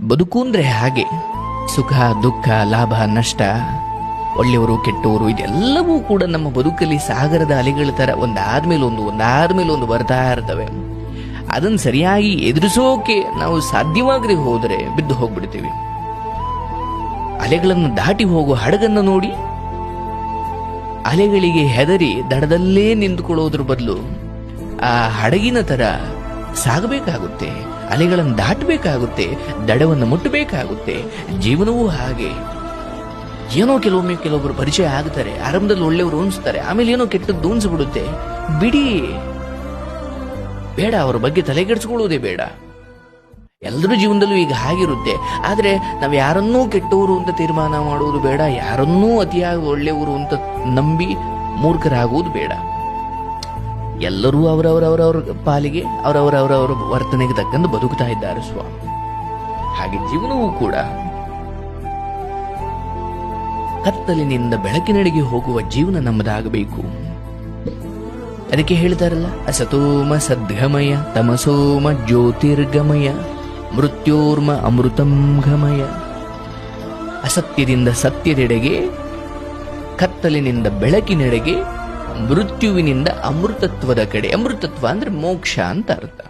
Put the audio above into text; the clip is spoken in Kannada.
ಬದುಕು ಅಂದ್ರೆ ಹಾಗೆ, ಸುಖ ದುಃಖ ಲಾಭ ನಷ್ಟ, ಒಳ್ಳೆಯವರು ಕೆಟ್ಟವರು ಇದೆಲ್ಲವೂ ಕೂಡ ನಮ್ಮ ಬದುಕಲ್ಲಿ ಸಾಗರದ ಅಲೆಗಳ ತರ ಒಂದಾದ್ಮೇಲೊಂದು ಬರ್ತಾ ಇರ್ತವೆ. ಅದನ್ನು ಸರಿಯಾಗಿ ಎದುರಿಸೋಕೆ ನಾವು ಸಾಧ್ಯವಾಗದೆ ಹೋದರೆ ಬಿದ್ದು ಹೋಗ್ಬಿಡ್ತೀವಿ. ಅಲೆಗಳನ್ನು ದಾಟಿ ಹೋಗುವ ಹಡಗನ್ನು ನೋಡಿ ಅಲೆಗಳಿಗೆ ಹೆದರಿ ದಡದಲ್ಲೇ ನಿಂತುಕೊಳ್ಳೋದ್ರ ಬದಲು ಆ ಹಡಗಿನ ತರ ಸಾಗಬೇಕಾಗುತ್ತೆ, ಅಲೆಗಳನ್ನು ದಾಟಬೇಕಾಗುತ್ತೆ, ದಡವನ್ನು ಮುಟ್ಟಬೇಕಾಗುತ್ತೆ. ಜೀವನವೂ ಹಾಗೆ. ಏನೋ ಕೆಲವೊಬ್ಬರು ಪರಿಚಯ ಆಗ್ತಾರೆ, ಆರಂಭದಲ್ಲಿ ಒಳ್ಳೆಯವರು ಅನ್ಸ್ತಾರೆ, ಆಮೇಲೆ ಏನೋ ಕೆಟ್ಟದ್ದು ಅನ್ಸ್ಬಿಡುತ್ತೆ. ಬಿಡಿ, ಬೇಡ, ಅವರ ಬಗ್ಗೆ ತಲೆಗೆಡಿಸ್ಕೊಳ್ಳೋದೇ ಬೇಡ. ಎಲ್ಲರ ಜೀವನದಲ್ಲೂ ಈಗ ಹಾಗಿರುತ್ತೆ. ಆದ್ರೆ ನಾವು ಯಾರನ್ನೂ ಕೆಟ್ಟವರು ಅಂತ ತೀರ್ಮಾನ ಮಾಡುವುದು ಬೇಡ, ಯಾರನ್ನೂ ಅತಿಯಾಗಿ ಒಳ್ಳೆಯವರು ಅಂತ ನಂಬಿ ಮೂರ್ಖರಾಗುವುದು ಬೇಡ. ಎಲ್ಲರೂ ಅವರವರ ಪಾಲಿಗೆ ಅವರವರ ವರ್ತನೆಗೆ ತಕ್ಕಂತೆ ಬದುಕುತ್ತಾ ಇದ್ದಾರೆ ಸ್ವಾಮಿ. ಹಾಗೆ ಜೀವನವೂ ಕೂಡ ಕತ್ತಲಿನಿಂದ ಬೆಳಕಿನೆಡೆಗೆ ಹೋಗುವ ಜೀವನ ನಮ್ಮದಾಗಬೇಕು. ಅದಕ್ಕೆ ಹೇಳ್ತಾರಲ್ಲ, ಅಸತೋಮ ಸದ್ಗಮಯ ತಮಸೋಮ ಜ್ಯೋತಿರ್ಗಮಯ ಮೃತ್ಯೋರ್ಮ ಅಮೃತಂ ಗಮಯ. ಅಸತ್ಯದಿಂದ ಸತ್ಯದೆಡೆಗೆ, ಕತ್ತಲಿನಿಂದ ಬೆಳಕಿನೆಡೆಗೆ, ಮೃತ್ಯುವಿನಿಂದ ಅಮೃತತ್ವದ ಕಡೆ. ಅಮೃತತ್ವ ಅಂದ್ರೆ ಮೋಕ್ಷ ಅಂತ ಅರ್ಥ.